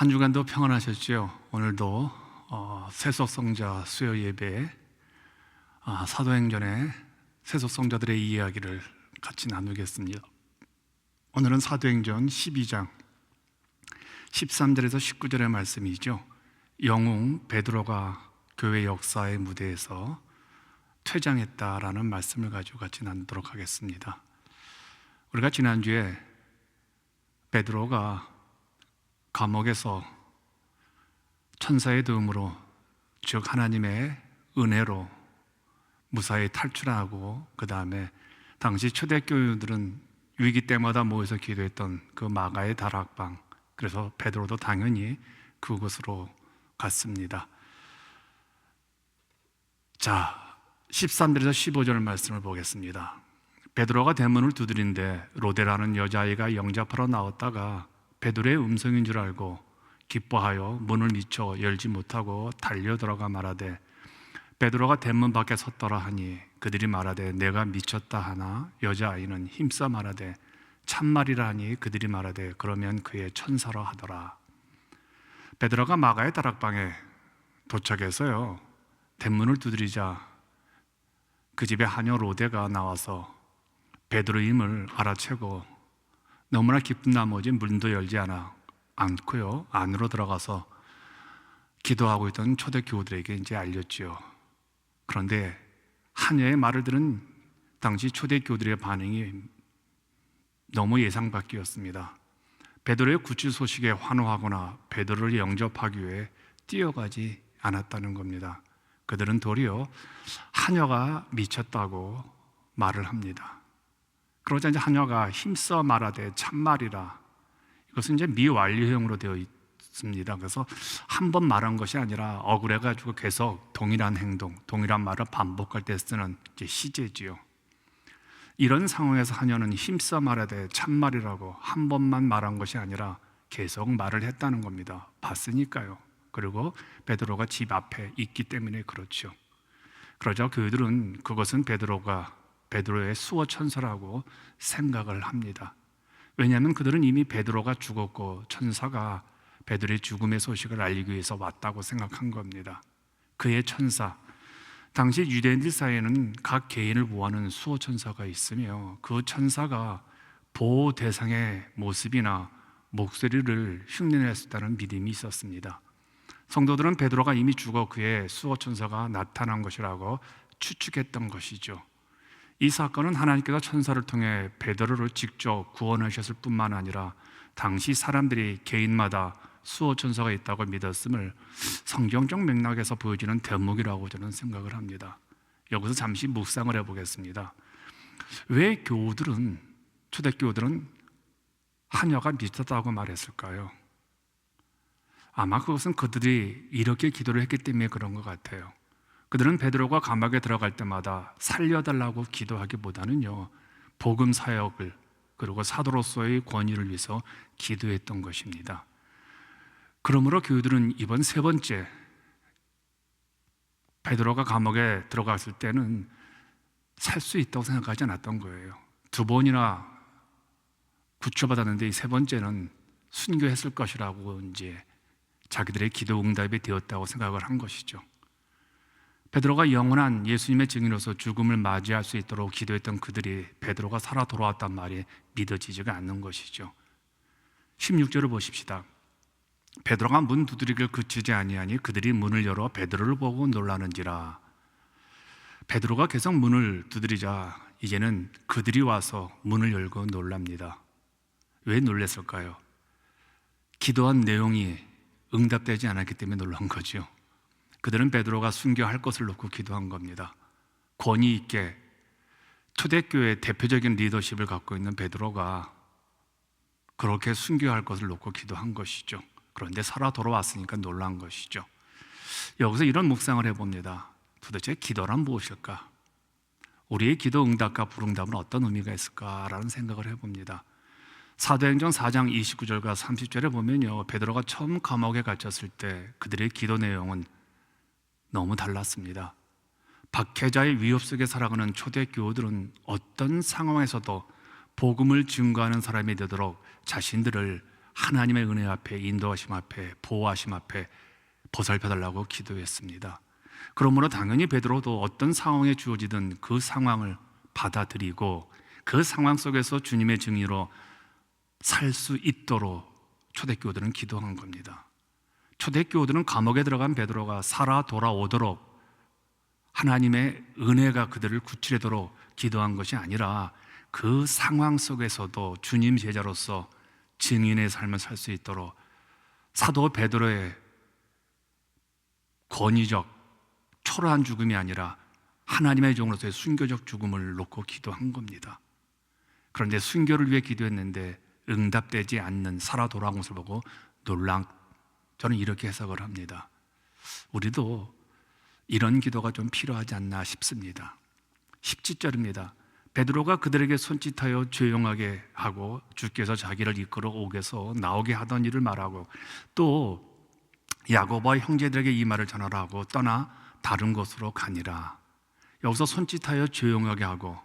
한 주간도 평안하셨지요? 오늘도 세속성자 수요 예배에 사도행전의 세속성자들의 이야기를 같이 나누겠습니다. 오늘은 사도행전 12장 13절에서 19절의 말씀이죠. 영웅 베드로가 교회 역사의 무대에서 퇴장했다라는 말씀을 가지고 같이 나누도록 하겠습니다. 우리가 지난주에 베드로가 감옥에서 천사의 도움으로, 즉 하나님의 은혜로 무사히 탈출하고, 그 다음에 당시 초대교인들은 위기 때마다 모여서 기도했던 그 마가의 다락방, 그래서 베드로도 당연히 그곳으로 갔습니다. 자, 13절에서 15절 말씀을 보겠습니다. 베드로가 대문을 두드린데 로데라는 여자아이가 영접하러 나왔다가 베드로의 음성인 줄 알고 기뻐하여 문을 미쳐 열지 못하고 달려 들어가 말하되, 베드로가 대문 밖에 섰더라 하니 그들이 말하되 내가 미쳤다 하나 여자아이는 힘써 말하되 참말이라 하니 그들이 말하되 그러면 그의 천사라 하더라. 베드로가 마가의 다락방에 도착해서요, 대문을 두드리자 그 집에 하녀 로데가 나와서 베드로임을 알아채고 너무나 기쁜 나머지 문도 열지 않고요, 안으로 들어가서 기도하고 있던 초대 교우들에게 이제 알렸지요. 그런데 하녀의 말을 들은 당시 초대 교우들의 반응이 너무 예상 밖이었습니다. 베드로의 구출 소식에 환호하거나 베드로를 영접하기 위해 뛰어가지 않았다는 겁니다. 그들은 도리어 하녀가 미쳤다고 말을 합니다. 그러자 이제 하녀가 힘써 말하되 참말이라, 이것은 이제 미완료형으로 되어 있습니다. 그래서 한 번 말한 것이 아니라 억울해가지고 계속 동일한 행동, 동일한 말을 반복할 때 쓰는 이제 시제지요. 이런 상황에서 하녀는 힘써 말하되 참말이라고 한 번만 말한 것이 아니라 계속 말을 했다는 겁니다. 봤으니까요. 그리고 베드로가 집 앞에 있기 때문에 그렇죠. 그러자 그들은 그것은 베드로의 수호 천사라고 생각을 합니다. 왜냐하면 그들은 이미 베드로가 죽었고 천사가 베드로의 죽음의 소식을 알리기 위해서 왔다고 생각한 겁니다. 그의 천사, 당시 유대인들 사이에는 각 개인을 보호하는 수호 천사가 있으며 그 천사가 보호 대상의 모습이나 목소리를 흉내냈다는 믿음이 있었습니다. 성도들은 베드로가 이미 죽어 그의 수호 천사가 나타난 것이라고 추측했던 것이죠. 이 사건은 하나님께서 천사를 통해 베드로를 직접 구원하셨을 뿐만 아니라 당시 사람들이 개인마다 수호 천사가 있다고 믿었음을 성경적 맥락에서 보여지는 대목이라고 저는 생각을 합니다. 여기서 잠시 묵상을 해보겠습니다. 왜 초대교우들은 하녀가 미쳤다고 말했을까요? 아마 그것은 그들이 이렇게 기도를 했기 때문에 그런 것 같아요. 그들은 베드로가 감옥에 들어갈 때마다 살려달라고 기도하기보다는요, 복음 사역을, 그리고 사도로서의 권위를 위해서 기도했던 것입니다. 그러므로 교우들은 이번 세 번째 베드로가 감옥에 들어갔을 때는 살 수 있다고 생각하지 않았던 거예요. 두 번이나 구출받았는데 이 세 번째는 순교했을 것이라고 이제 자기들의 기도 응답이 되었다고 생각을 한 것이죠. 베드로가 영원한 예수님의 증인으로서 죽음을 맞이할 수 있도록 기도했던 그들이 베드로가 살아 돌아왔단 말이 믿어지지가 않는 것이죠. 16절을 보십시다. 베드로가 문 두드리기를 그치지 아니하니 그들이 문을 열어 베드로를 보고 놀라는지라. 베드로가 계속 문을 두드리자 이제는 그들이 와서 문을 열고 놀랍니다. 왜 놀랐을까요? 기도한 내용이 응답되지 않았기 때문에 놀란 거죠. 그들은 베드로가 순교할 것을 놓고 기도한 겁니다. 권위 있게 초대교회의 대표적인 리더십을 갖고 있는 베드로가 그렇게 순교할 것을 놓고 기도한 것이죠. 그런데 살아 돌아왔으니까 놀란 것이죠. 여기서 이런 묵상을 해봅니다. 도대체 기도란 무엇일까? 우리의 기도 응답과 불응답은 어떤 의미가 있을까라는 생각을 해봅니다. 사도행전 4장 29절과 30절에 보면요, 베드로가 처음 감옥에 갇혔을 때 그들의 기도 내용은 너무 달랐습니다. 박해자의 위협 속에 살아가는 초대 교우들은 어떤 상황에서도 복음을 증거하는 사람이 되도록 자신들을 하나님의 은혜 앞에, 인도하심 앞에, 보호하심 앞에 보살펴달라고 기도했습니다. 그러므로 당연히 베드로도 어떤 상황에 주어지든 그 상황을 받아들이고 그 상황 속에서 주님의 증인으로 살 수 있도록 초대교우들은 기도한 겁니다. 초대교우들은 감옥에 들어간 베드로가 살아 돌아오도록 하나님의 은혜가 그들을 구출하도록 기도한 것이 아니라 그 상황 속에서도 주님 제자로서 증인의 삶을 살 수 있도록 사도 베드로의 권위적 초라한 죽음이 아니라 하나님의 종으로서의 순교적 죽음을 놓고 기도한 겁니다. 그런데 순교를 위해 기도했는데 응답되지 않는 살아 돌아온 것을 보고 놀란, 저는 이렇게 해석을 합니다. 우리도 이런 기도가 좀 필요하지 않나 싶습니다. 17절입니다. 베드로가 그들에게 손짓하여 조용하게 하고 주께서 자기를 이끌어 오게서 나오게 하던 일을 말하고 또 야고보와 형제들에게 이 말을 전하라 하고 떠나 다른 곳으로 가니라. 여기서 손짓하여 조용하게 하고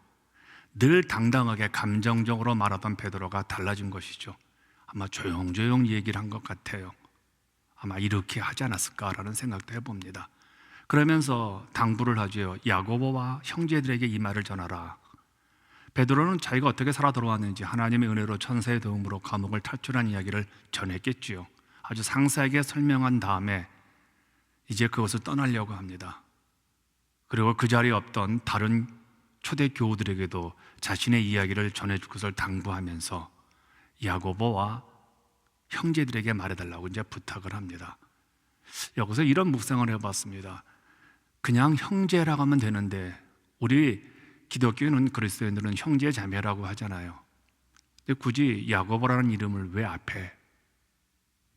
늘 당당하게 감정적으로 말하던 베드로가 달라진 것이죠. 아마 조용조용 얘기를 한 것 같아요. 아마 이렇게 하지 않았을까라는 생각도 해봅니다. 그러면서 당부를 하죠. 야고보와 형제들에게 이 말을 전하라. 베드로는 자기가 어떻게 살아 돌아왔는지 하나님의 은혜로 천사의 도움으로 감옥을 탈출한 이야기를 전했겠지요. 아주 상세하게 설명한 다음에 이제 그것을 떠나려고 합니다. 그리고 그 자리에 없던 다른 초대 교우들에게도 자신의 이야기를 전해줄 것을 당부하면서 야고보와 형제들에게 말해달라고 이제 부탁을 합니다. 여기서 이런 묵상을 해봤습니다. 그냥 형제라고 하면 되는데 우리 기독교인은 그리스도인들은 형제 자매라고 하잖아요. 근데 굳이 야고보라는 이름을 왜 앞에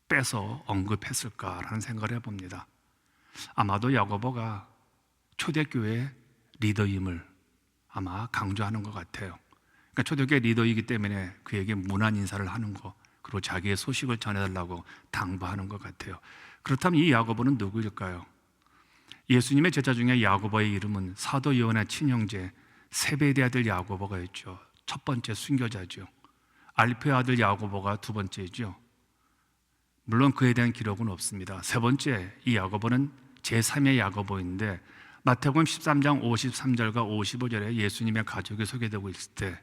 빼서 언급했을까라는 생각을 해봅니다. 아마도 야고보가 초대교회 리더임을 아마 강조하는 것 같아요. 그러니까 초대교회 리더이기 때문에 그에게 문안 인사를 하는 거, 그리고 자기의 소식을 전해달라고 당부하는 것 같아요. 그렇다면 이 야고보는 누구일까요? 예수님의 제자 중에 야고보의 이름은 사도 요한의 친형제 세베대 아들 야고보가 있죠. 첫 번째 순교자죠. 알페의 아들 야고보가 두 번째죠. 물론 그에 대한 기록은 없습니다. 세 번째, 이 야고보는 제3의 야고보인데 마태복음 13장 53절과 55절에 예수님의 가족이 소개되고 있을 때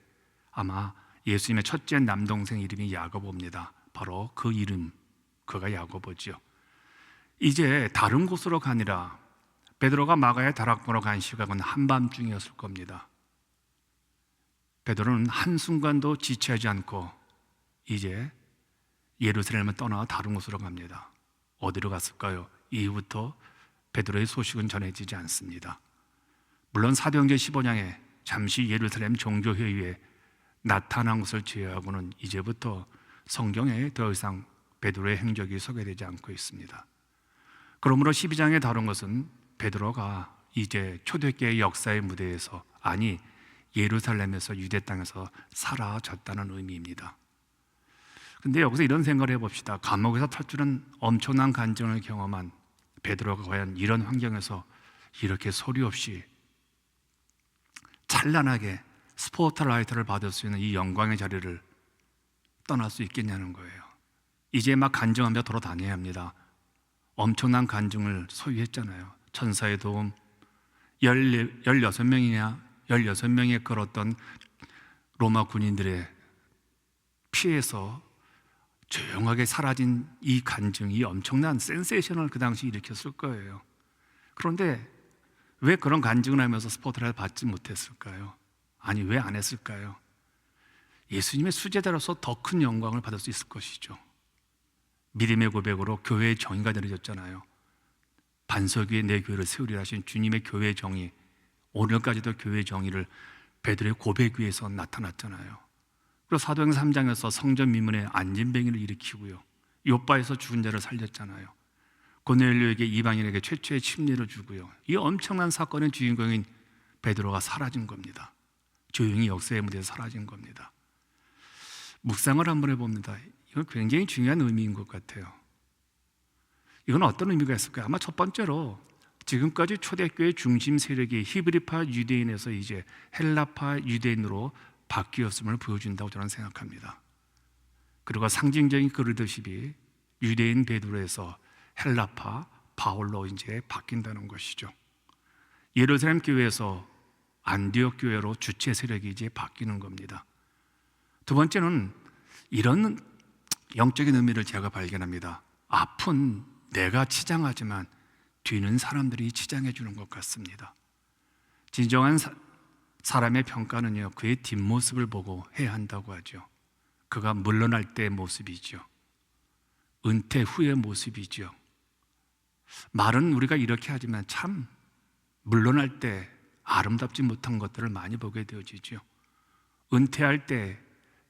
아마 예수님의 첫째 남동생 이름이 야고보입니다. 바로 그 이름, 그가 야고보죠. 이제 다른 곳으로 가니라. 베드로가 마가의 다락방으로 간 시각은 한밤중이었을 겁니다. 베드로는 한순간도 지체하지 않고 이제 예루살렘을 떠나 다른 곳으로 갑니다. 어디로 갔을까요? 이후부터 베드로의 소식은 전해지지 않습니다. 물론 사도행전 15장에 잠시 예루살렘 종교회의에 나타난 것을 제외하고는 이제부터 성경에 더 이상 베드로의 행적이 소개되지 않고 있습니다. 그러므로 12장에 다룬 것은 베드로가 이제 초대교회 역사의 무대에서, 아니 예루살렘에서, 유대 땅에서 사라졌다는 의미입니다. 근데 여기서 이런 생각을 해봅시다. 감옥에서 탈출한 엄청난 간증을 경험한 베드로가 과연 이런 환경에서 이렇게 소리 없이 찬란하게 스포트라이트를 받을 수 있는 이 영광의 자리를 떠날 수 있겠냐는 거예요. 이제 막 간증하며 돌아다녀야 합니다. 엄청난 간증을 소유했잖아요. 천사의 도움, 16명에 걸었던 로마 군인들의 피해서 조용하게 사라진 이 간증이 엄청난 센세이션을 그 당시 일으켰을 거예요. 그런데 왜 그런 간증을 하면서 스포트라이트 받지 못했을까요? 아니, 왜 안 했을까요? 예수님의 수제자로서 더 큰 영광을 받을 수 있을 것이죠. 믿음의 고백으로 교회의 정의가 내려졌잖아요. 반석 위에 내 교회를 세우리라 하신 주님의 교회의 정의, 오늘까지도 교회의 정의를 베드로의 고백 위에서 나타났잖아요. 그리고 사도행전 3장에서 성전 미문에 안진뱅이를 일으키고요, 요바에서 죽은 자를 살렸잖아요. 고넬료에게 이방인에게 최초의 침례를 주고요. 이 엄청난 사건의 주인공인 베드로가 사라진 겁니다. 조용히 역사의 무대에서 사라진 겁니다. 묵상을 한번 해봅니다. 이건 굉장히 중요한 의미인 것 같아요. 이건 어떤 의미가 있을까요? 아마 첫 번째로 지금까지 초대교회 중심 세력이 히브리파 유대인에서 이제 헬라파 유대인으로 바뀌었음을 보여준다고 저는 생각합니다. 그리고 상징적인 그 리더십이 유대인 베드로에서 헬라파 바울로 이제 바뀐다는 것이죠. 예루살렘 교회에서 안디옥 교회로 주체 세력이 이제 바뀌는 겁니다. 두 번째는 이런 영적인 의미를 제가 발견합니다. 앞은 내가 치장하지만 뒤는 사람들이 치장해 주는 것 같습니다. 진정한 사람의 평가는요, 그의 뒷모습을 보고 해야 한다고 하죠. 그가 물러날 때의 모습이죠. 은퇴 후의 모습이죠. 말은 우리가 이렇게 하지만 참 물러날 때 아름답지 못한 것들을 많이 보게 되어지죠. 은퇴할 때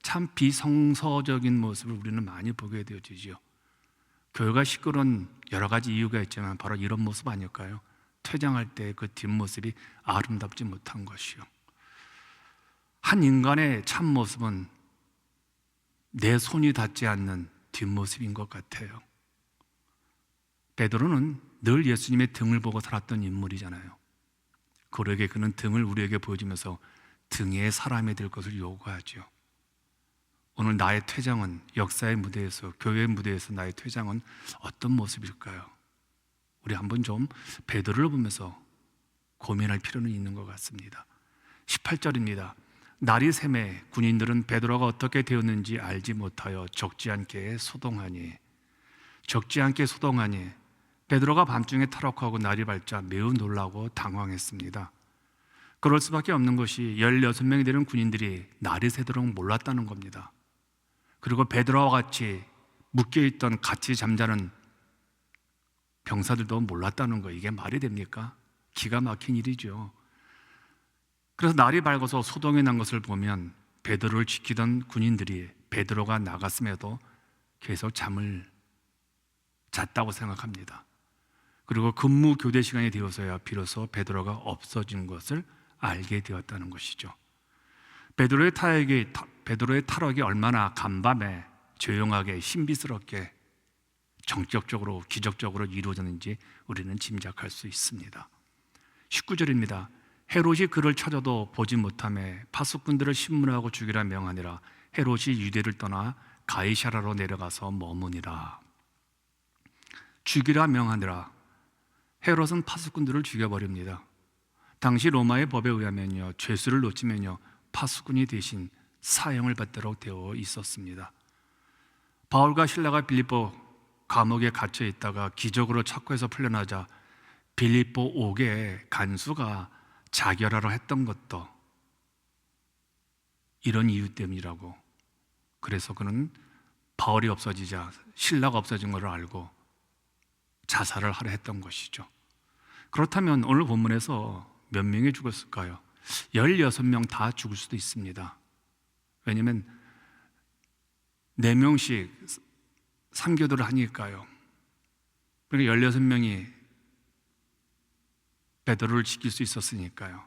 참 비성서적인 모습을 우리는 많이 보게 되어지죠. 교회가 시끄러운 여러 가지 이유가 있지만 바로 이런 모습 아닐까요? 퇴장할 때 그 뒷모습이 아름답지 못한 것이요. 한 인간의 참모습은 내 손이 닿지 않는 뒷모습인 것 같아요. 베드로는 늘 예수님의 등을 보고 살았던 인물이잖아요. 그러게 그는 등을 우리에게 보여주면서 등에 사람이 될 것을 요구하죠. 오늘 나의 퇴장은 역사의 무대에서, 교회의 무대에서 나의 퇴장은 어떤 모습일까요? 우리 한번 좀 베드로를 보면서 고민할 필요는 있는 것 같습니다. 18절입니다. 날이 새매 군인들은 베드로가 어떻게 되었는지 알지 못하여 적지 않게 소동하니 베드로가 밤중에 탈옥하고 날이 밝자 매우 놀라고 당황했습니다. 그럴 수밖에 없는 것이 16명이 되는 군인들이 날이 새도록 몰랐다는 겁니다. 그리고 베드로와 같이 묶여있던 같이 잠자는 병사들도 몰랐다는 거, 이게 말이 됩니까? 기가 막힌 일이죠. 그래서 날이 밝아서 소동이 난 것을 보면 베드로를 지키던 군인들이 베드로가 나갔음에도 계속 잠을 잤다고 생각합니다. 그리고 근무 교대 시간이 되어서야 비로소 베드로가 없어진 것을 알게 되었다는 것이죠. 베드로의 탈옥이 얼마나 간밤에 조용하게 신비스럽게 정격적으로 기적적으로 이루어졌는지 우리는 짐작할 수 있습니다. 19절입니다. 헤롯이 그를 찾아도 보지 못하매 파수꾼들을 신문하고 죽이라 명하니라. 헤롯이 유대를 떠나 가이사라로 내려가서 머무니라. 죽이라 명하니라. 헤롯은 파수꾼들을 죽여버립니다. 당시 로마의 법에 의하면요, 죄수를 놓치면요 파수꾼이 대신 사형을 받도록 되어 있었습니다. 바울과 실라가 빌립보 감옥에 갇혀 있다가 기적으로 착고해서 풀려나자 빌립보 옥의 간수가 자결하러 했던 것도 이런 이유 때문이라고. 그래서 그는 바울이 없어지자, 실라가 없어진 것을 알고 자살을 하려 했던 것이죠. 그렇다면 오늘 본문에서 몇 명이 죽었을까요? 16명 다 죽을 수도 있습니다. 왜냐하면 4명씩 3교도를 하니까요. 그러니까 16명이 베드로를 지킬 수 있었으니까요.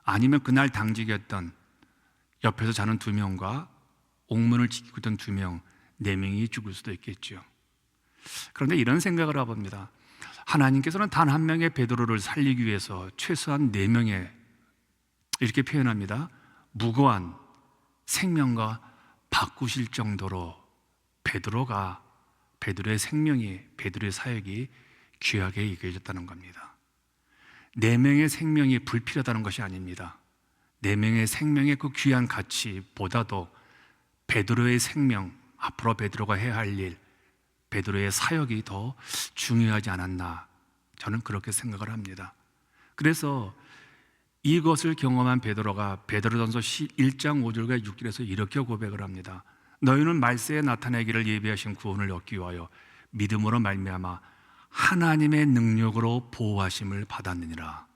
아니면 그날 당직이었던 옆에서 자는 2명과 옥문을 지키고 있던 2명, 4명이 죽을 수도 있겠죠. 그런데 이런 생각을 해봅니다. 하나님께서는 단 한 명의 베드로를 살리기 위해서 최소한 4명의, 이렇게 표현합니다, 무고한 생명과 바꾸실 정도로 베드로의 생명이, 베드로의 사역이 귀하게 여겨졌다는 겁니다. 4명의 생명이 불필요하다는 것이 아닙니다. 4명의 생명의 그 귀한 가치보다도 베드로의 생명, 앞으로 베드로가 해야 할 일, 베드로의 사역이 더 중요하지 않았나, 저는 그렇게 생각을 합니다. 그래서 이것을 경험한 베드로가 베드로전서 1장 5절과 6절에서 이렇게 고백을 합니다. 너희는 말세에 나타내기를 예비하신 구원을 얻기 위하여 믿음으로 말미암아 하나님의 능력으로 보호하심을 받았느니라.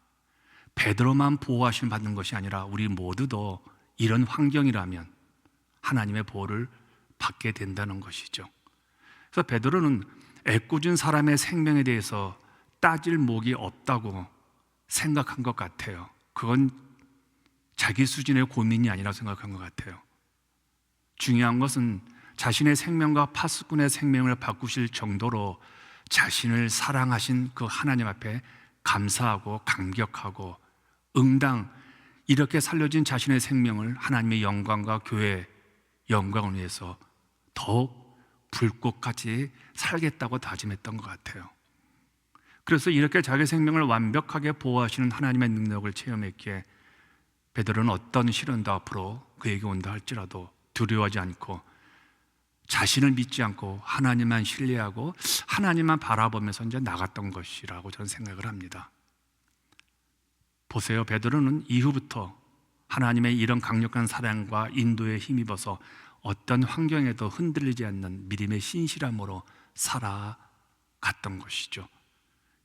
베드로만 보호하심을 받는 것이 아니라 우리 모두도 이런 환경이라면 하나님의 보호를 받게 된다는 것이죠. 그래서 베드로는 애꿎은 사람의 생명에 대해서 따질 목이 없다고 생각한 것 같아요. 그건 자기 수준의 고민이 아니라 생각한 것 같아요. 중요한 것은 자신의 생명과 파수꾼의 생명을 바꾸실 정도로 자신을 사랑하신 그 하나님 앞에 감사하고 감격하고 응당 이렇게 살려진 자신의 생명을 하나님의 영광과 교회의 영광을 위해서 더욱 불꽃같이 살겠다고 다짐했던 것 같아요. 그래서 이렇게 자기 생명을 완벽하게 보호하시는 하나님의 능력을 체험했기에 베드로는 어떤 시련도 앞으로 그에게 온다 할지라도 두려워하지 않고 자신을 믿지 않고 하나님만 신뢰하고 하나님만 바라보면서 이제 나갔던 것이라고 저는 생각을 합니다. 보세요. 베드로는 이후부터 하나님의 이런 강력한 사랑과 인도에 힘입어서 어떤 환경에도 흔들리지 않는 믿음의 신실함으로 살아갔던 것이죠.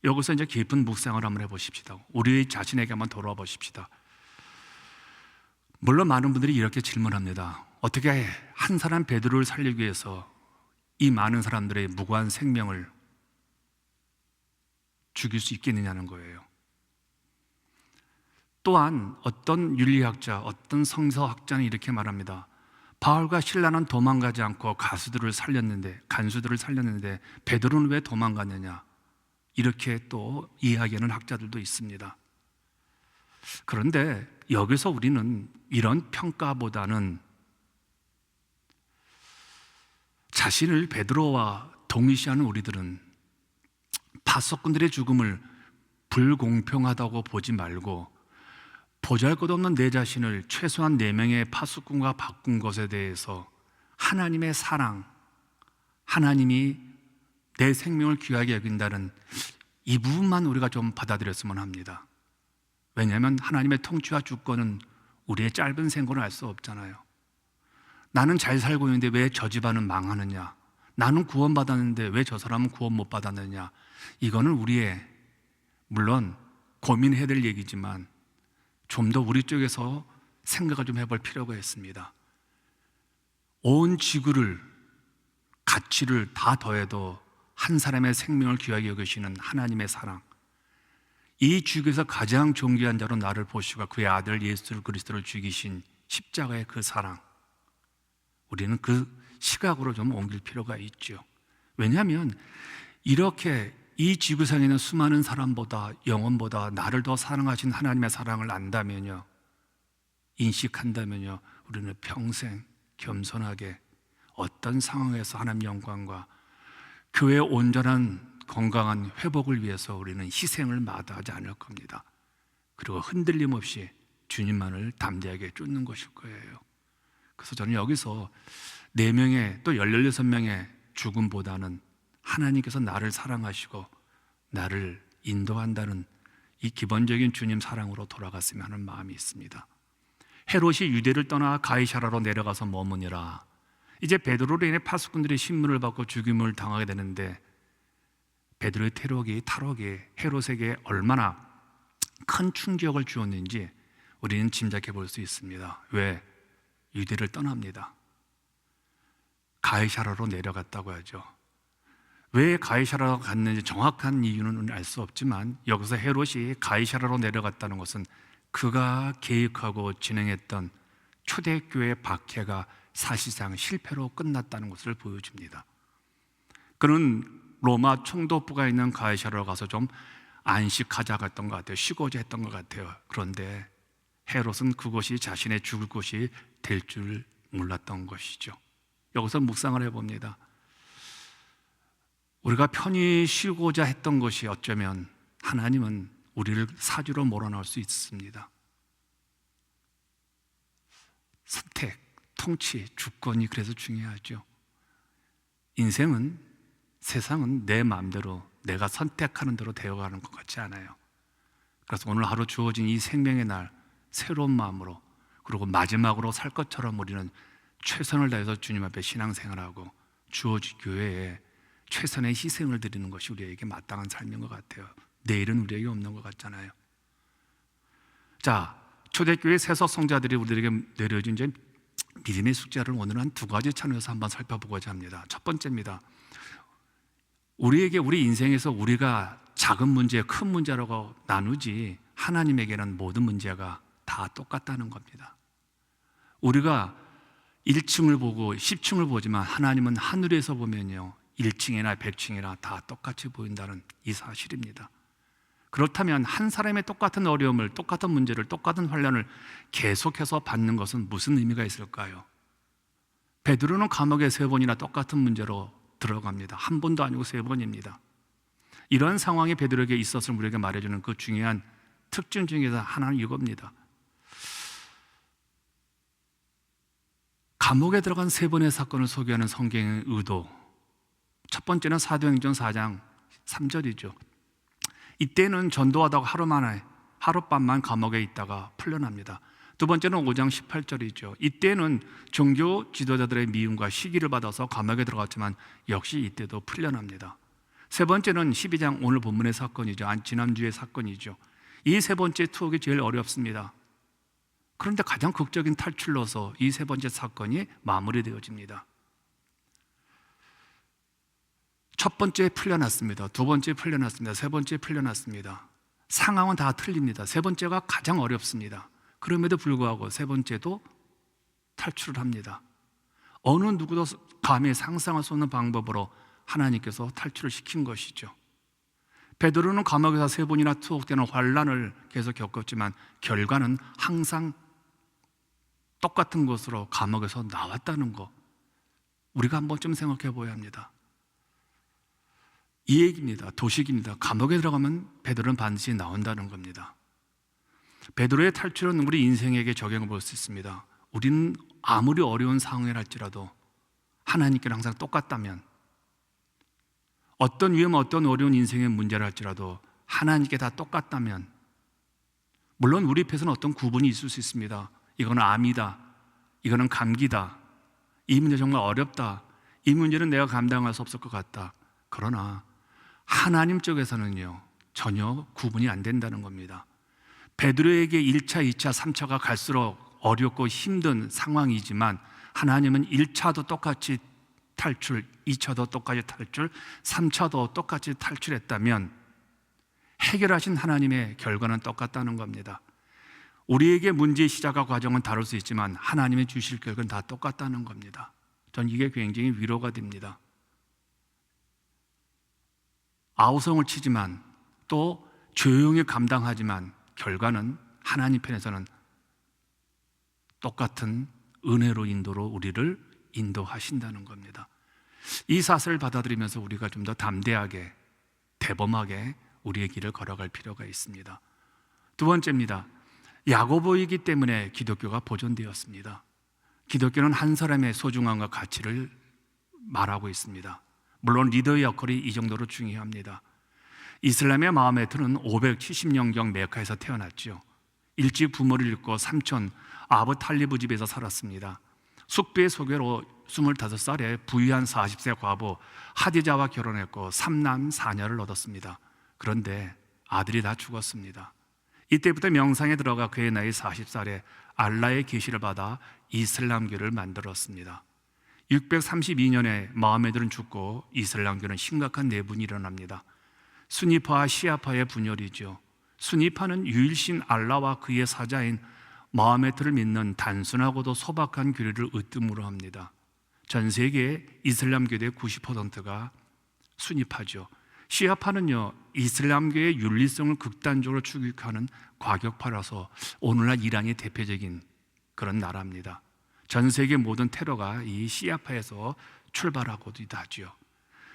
여기서 이제 깊은 묵상을 한번 해보십시다. 우리 자신에게 한번 돌아와 보십시다. 물론 많은 분들이 이렇게 질문합니다. 어떻게 한 사람 베드로를 살리기 위해서 이 많은 사람들의 무고한 생명을 죽일 수 있겠느냐는 거예요. 또한 어떤 윤리학자, 어떤 성서학자는 이렇게 말합니다. 바울과 실라는 도망가지 않고 간수들을 살렸는데 베드로는 왜 도망갔느냐, 이렇게 또 이야기하는 학자들도 있습니다. 그런데 여기서 우리는 이런 평가보다는 자신을 베드로와 동일시하는 우리들은 파수꾼들의 죽음을 불공평하다고 보지 말고 보잘것없는 내 자신을 최소한 4명의 파수꾼과 바꾼 것에 대해서 하나님의 사랑, 하나님이 내 생명을 귀하게 여긴다는 이 부분만 우리가 좀 받아들였으면 합니다. 왜냐하면 하나님의 통치와 주권은 우리의 짧은 생고는 알 수 없잖아요. 나는 잘 살고 있는데 왜 저 집안은 망하느냐, 나는 구원받았는데 왜 저 사람은 구원 못 받았느냐, 이거는 우리의 물론 고민해야 될 얘기지만 좀 더 우리 쪽에서 생각을 좀 해볼 필요가 있습니다. 온 지구를, 가치를 다 더해도 한 사람의 생명을 귀하게 여기시는 하나님의 사랑, 이 지구에서 가장 존귀한 자로 나를 보시고 그의 아들 예수 그리스도를 죽이신 십자가의 그 사랑, 우리는 그 시각으로 좀 옮길 필요가 있죠. 왜냐하면 이렇게 이 지구상에 있는 수많은 사람보다, 영혼보다 나를 더 사랑하신 하나님의 사랑을 안다면요, 인식한다면요, 우리는 평생 겸손하게 어떤 상황에서 하나님 영광과 교회의 온전한 건강한 회복을 위해서 우리는 희생을 마다하지 않을 겁니다. 그리고 흔들림 없이 주님만을 담대하게 쫓는 것일 거예요. 그래서 저는 여기서 4명의 또 16명의 죽음보다는 하나님께서 나를 사랑하시고 나를 인도한다는 이 기본적인 주님 사랑으로 돌아갔으면 하는 마음이 있습니다. 헤롯이 유대를 떠나 가이사라로 내려가서 머무니라. 이제 베드로로 인해 파수꾼들의 신문을 받고 죽임을 당하게 되는데 베드로의 탈옥이 헤롯에게 얼마나 큰 충격을 주었는지 우리는 짐작해 볼 수 있습니다. 왜? 유대를 떠납니다. 가이사라로 내려갔다고 하죠. 왜 가이사라로 갔는지 정확한 이유는 알 수 없지만 여기서 헤롯이 가이사라로 내려갔다는 것은 그가 계획하고 진행했던 초대교회 박해가 사실상 실패로 끝났다는 것을 보여줍니다. 그는 로마 총독부가 있는 가이사라로 가서 좀 안식하자고 했던 것 같아요. 쉬고자 했던 것 같아요. 그런데 헤롯은 그곳이 자신의 죽을 곳이 될 줄 몰랐던 것이죠. 여기서 묵상을 해봅니다. 우리가 편히 쉬고자 했던 것이 어쩌면 하나님은 우리를 사지로 몰아넣을 수 있습니다. 선택, 통치, 주권이 그래서 중요하죠. 인생은, 세상은 내 마음대로 내가 선택하는 대로 되어가는 것 같지 않아요. 그래서 오늘 하루 주어진 이 생명의 날 새로운 마음으로, 그리고 마지막으로 살 것처럼 우리는 최선을 다해서 주님 앞에 신앙생활하고 주어진 교회에 최선의 희생을 드리는 것이 우리에게 마땅한 삶인 것 같아요. 내일은 우리에게 없는 것 같잖아요. 자, 초대교회 세속성자들이 우리에게 내려준 이제 믿음의 숙제를 오늘은 한 2가지 차원에서 한번 살펴보고자 합니다. 첫 번째입니다. 우리 인생에서 우리가 작은 문제, 큰 문제라고 나누지 하나님에게는 모든 문제가 다 똑같다는 겁니다. 우리가 1층을 보고 10층을 보지만 하나님은 하늘에서 보면요 1층이나 100층이나 다 똑같이 보인다는 이 사실입니다. 그렇다면 한 사람의 똑같은 어려움을, 똑같은 문제를, 똑같은 환난을 계속해서 받는 것은 무슨 의미가 있을까요? 베드로는 감옥에 3번이나 똑같은 문제로 들어갑니다. 한 번도 아니고 3번입니다. 이런 상황이 베드로에게 있었을 우리에게 말해주는 그 중요한 특징 중에서 하나는 이겁니다. 감옥에 들어간 3번의 사건을 소개하는 성경의 의도, 첫 번째는 사도행전 4장 3절이죠. 이때는 전도하다가 하룻밤만 감옥에 있다가 풀려납니다. 두 번째는 5장 18절이죠. 이때는 종교 지도자들의 미움과 시기를 받아서 감옥에 들어갔지만 역시 이때도 풀려납니다. 세 번째는 12장 오늘 본문의 사건이죠. 지난주의 사건이죠. 이 세 번째 투옥이 제일 어렵습니다. 그런데 가장 극적인 탈출로서 이 세 번째 사건이 마무리되어집니다. 첫 번째 풀려났습니다. 두 번째 풀려났습니다. 세 번째 풀려났습니다. 상황은 다 틀립니다. 세 번째가 가장 어렵습니다. 그럼에도 불구하고 세 번째도 탈출을 합니다. 어느 누구도 감히 상상할 수 없는 방법으로 하나님께서 탈출을 시킨 것이죠. 베드로는 감옥에서 3번이나 투옥되는 환난을 계속 겪었지만 결과는 항상 똑같은 것으로 감옥에서 나왔다는 것, 우리가 한번 좀 생각해 보아야 합니다. 이 얘기입니다. 도식입니다. 감옥에 들어가면 베드로는 반드시 나온다는 겁니다. 베드로의 탈출은 우리 인생에게 적용해 볼 수 있습니다. 우리는 아무리 어려운 상황이랄지라도 하나님께는 항상 똑같다면, 어떤 위험, 어떤 어려운 인생의 문제를 할지라도 하나님께 다 똑같다면, 물론 우리 앞에서는 어떤 구분이 있을 수 있습니다. 이거는 암이다, 이거는 감기다, 이 문제 정말 어렵다, 이 문제는 내가 감당할 수 없을 것 같다. 그러나 하나님 쪽에서는요, 전혀 구분이 안 된다는 겁니다. 베드로에게 1차, 2차, 3차가 갈수록 어렵고 힘든 상황이지만 하나님은 1차도 똑같이 탈출, 2차도 똑같이 탈출, 3차도 똑같이 탈출했다면 해결하신 하나님의 결과는 똑같다는 겁니다. 우리에게 문제의 시작과 과정은 다를 수 있지만 하나님의 주실 결과는 다 똑같다는 겁니다. 전 이게 굉장히 위로가 됩니다. 아우성을 치지만 또 조용히 감당하지만 결과는 하나님 편에서는 똑같은 은혜로 인도로 우리를 인도하신다는 겁니다. 이 사실을 받아들이면서 우리가 좀 더 담대하게, 대범하게 우리의 길을 걸어갈 필요가 있습니다. 두 번째입니다. 야고보이기 때문에 기독교가 보존되었습니다. 기독교는 한 사람의 소중함과 가치를 말하고 있습니다. 물론 리더의 역할이 이 정도로 중요합니다. 이슬람의 마호메트는 570년경 메카에서 태어났죠. 일찍 부모를 잃고 삼촌 아부 탈리브 집에서 살았습니다. 숙부의 소개로 25살에 부유한 40세 과부 하디자와 결혼했고 3남 4녀를 얻었습니다. 그런데 아들이 다 죽었습니다. 이때부터 명상에 들어가 그의 나이 40살에 알라의 계시를 받아 이슬람교를 만들었습니다. 632년에 마호메트는 죽고 이슬람교는 심각한 내분이 일어납니다. 수니파와 시아파의 분열이죠. 수니파는 유일신 알라와 그의 사자인 마호메트를 믿는 단순하고도 소박한 교리를 으뜸으로 합니다. 전 세계 이슬람교의 90%가 수니파죠. 시아파는요, 이슬람교의 윤리성을 극단적으로 추격하는 과격파라서 오늘날 이란이 대표적인 그런 나라입니다. 전 세계 모든 테러가 이 시아파에서 출발하고도 하죠.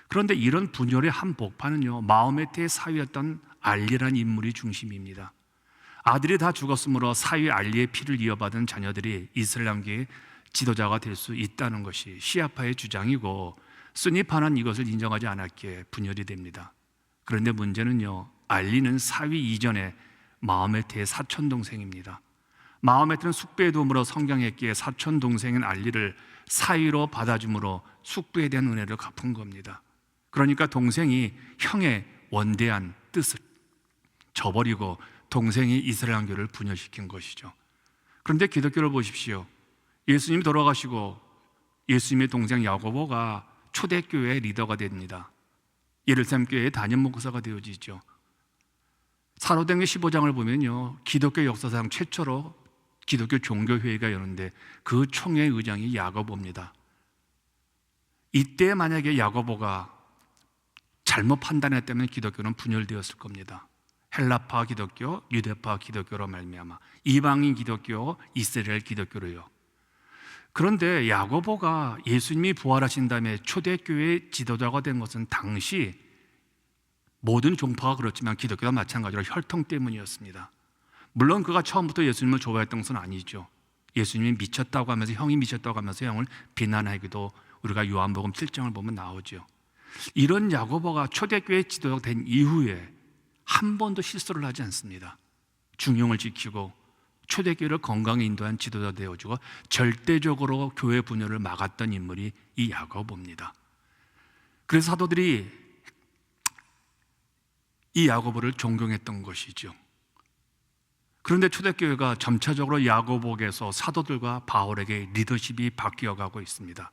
그런데 이런 분열의 한복판은요, 마호메트의 사위였던 알리라는 인물이 중심입니다. 아들이 다 죽었으므로 사위 알리의 피를 이어받은 자녀들이 이슬람교의 지도자가 될 수 있다는 것이 시아파의 주장이고, 수니파는 이것을 인정하지 않았기에 분열이 됩니다. 그런데 문제는요, 알리는 사위 이전에 마호메트의 사촌동생입니다. 마호메트는 숙부의 도움으로 성경했기에 사촌동생인 알리를 사위로 받아줌으로 숙부에 대한 은혜를 갚은 겁니다. 그러니까 동생이 형의 원대한 뜻을 저버리고 동생이 이슬람교를 분열시킨 것이죠. 그런데 기독교를 보십시오. 예수님이 돌아가시고 예수님의 동생 야고보가 초대교회의 리더가 됩니다. 예루살렘 교회의 담임 목사가 되어지죠. 사도행전 15장을 보면요, 기독교 역사상 최초로 기독교 종교회의가 여는데 그 총회 의장이 야고보입니다. 이때 만약에 야고보가 잘못 판단했다면 기독교는 분열되었을 겁니다. 헬라파 기독교, 유대파 기독교로 말미암아 이방인 기독교, 이스라엘 기독교로요. 그런데 야고보가 예수님이 부활하신 다음에 초대교회 지도자가 된 것은 당시 모든 종파가 그렇지만 기독교가 마찬가지로 혈통 때문이었습니다. 물론 그가 처음부터 예수님을 좋아했던 것은 아니죠. 예수님이 미쳤다고 하면서, 형이 미쳤다고 하면서 형을 비난하기도 우리가 요한복음 7장을 보면 나오죠. 이런 야고보가 초대교회 지도자가 된 이후에 한 번도 실수를 하지 않습니다. 중용을 지키고 초대교회를 건강에 인도한 지도자 되어주고 절대적으로 교회 분열을 막았던 인물이 이 야고보입니다. 그래서 사도들이 이 야고보를 존경했던 것이죠. 그런데 초대교회가 점차적으로 야고보에게서 사도들과 바울에게 리더십이 바뀌어가고 있습니다.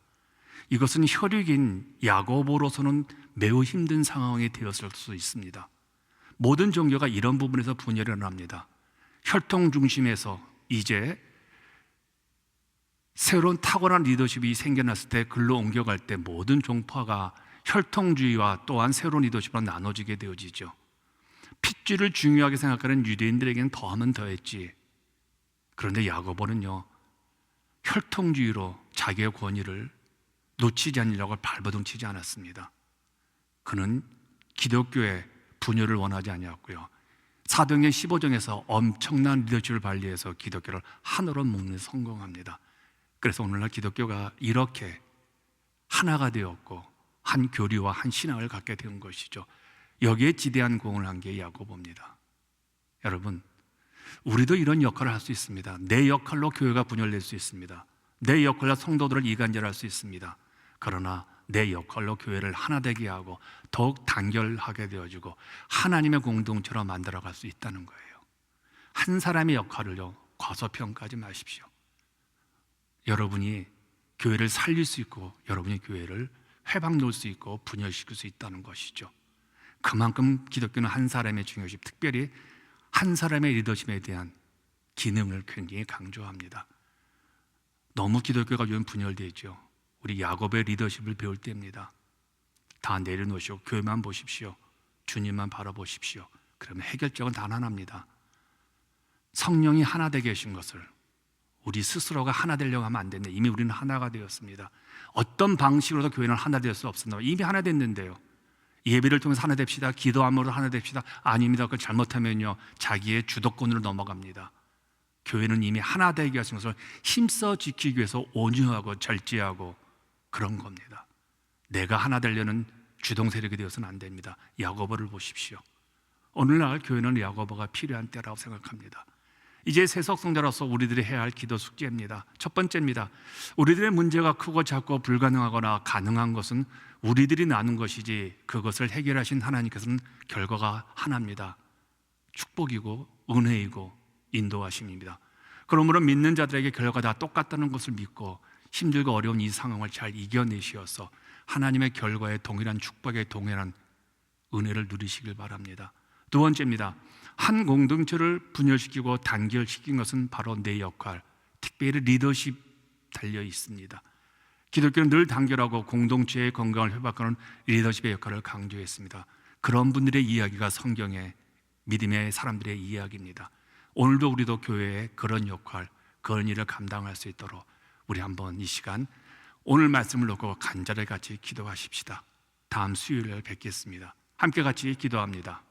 이것은 혈육인 야고보로서는 매우 힘든 상황이 되었을 수 있습니다. 모든 종교가 이런 부분에서 분열이 일어납니다. 혈통 중심에서 이제 새로운 탁월한 리더십이 생겨났을 때 글로 옮겨갈 때 모든 종파가 혈통주의와 또한 새로운 리더십으로 나눠지게 되어지죠. 핏줄을 중요하게 생각하는 유대인들에게는 더하면 더했지. 그런데 야고보는요, 혈통주의로 자기의 권위를 놓치지 않으려고 발버둥치지 않았습니다. 그는 기독교의 분열을 원하지 아니었고요, 사도행전 15장에서 엄청난 리더십을 발휘해서 기독교를 하나로 묶는 데 성공합니다. 그래서 오늘날 기독교가 이렇게 하나가 되었고 한 교리와 한 신앙을 갖게 된 것이죠. 여기에 지대한 공을 한 게 야고보입니다. 여러분, 우리도 이런 역할을 할 수 있습니다. 내 역할로 교회가 분열될 수 있습니다. 내 역할로 성도들을 이간질할 수 있습니다. 그러나 내 역할로 교회를 하나 되게 하고 더욱 단결하게 되어지고 하나님의 공동체로 만들어갈 수 있다는 거예요. 한 사람의 역할을요, 과소평가하지 마십시오. 여러분이 교회를 살릴 수 있고 여러분이 교회를 회방 놓을 수 있고 분열시킬 수 있다는 것이죠. 그만큼 기독교는 한 사람의 중요시, 특별히 한 사람의 리더십에 대한 기능을 굉장히 강조합니다. 너무 기독교가 요즘 분열되죠. 우리 야고보의 리더십을 배울 때입니다. 다 내려놓으시고 교회만 보십시오. 주님만 바라보십시오. 그러면 해결책은 단 하나입니다. 성령이 하나 되게 하신 것을 우리 스스로가 하나 되려고 하면 안 된다. 이미 우리는 하나가 되었습니다. 어떤 방식으로도 교회는 하나 될 수 없습니다. 이미 하나 됐는데요, 예배를 통해서 하나 됩시다, 기도함으로 하나 됩시다, 아닙니다. 그걸 잘못하면요 자기의 주도권으로 넘어갑니다. 교회는 이미 하나 되게 하신 것을 힘써 지키기 위해서 온유하고 절제하고 그런 겁니다. 내가 하나 되려는 주동 세력이 되어서는 안 됩니다. 야고보를 보십시오. 오늘날 교회는 야고보가 필요한 때라고 생각합니다. 이제 세속성자로서 우리들이 해야 할 기도 숙제입니다. 첫 번째입니다. 우리들의 문제가 크고 작고 불가능하거나 가능한 것은 우리들이 나눈 것이지 그것을 해결하신 하나님께서는 결과가 하나입니다. 축복이고 은혜이고 인도하심입니다. 그러므로 믿는 자들에게 결과가 다 똑같다는 것을 믿고 힘들고 어려운 이 상황을 잘 이겨내시어서 하나님의 결과에 동일한 축복에 동일한 은혜를 누리시길 바랍니다. 두 번째입니다. 한 공동체를 분열시키고 단결시킨 것은 바로 내 역할, 특별히 리더십 달려 있습니다. 기독교는 늘 단결하고 공동체의 건강을 회복하는 리더십의 역할을 강조했습니다. 그런 분들의 이야기가 성경의 믿음의 사람들의 이야기입니다. 오늘도 우리도 교회에 그런 역할, 그런 일을 감당할 수 있도록 우리 한번 이 시간 오늘 말씀을 놓고 간절히 같이 기도하십시다. 다음 수요일에 뵙겠습니다. 함께 같이 기도합니다.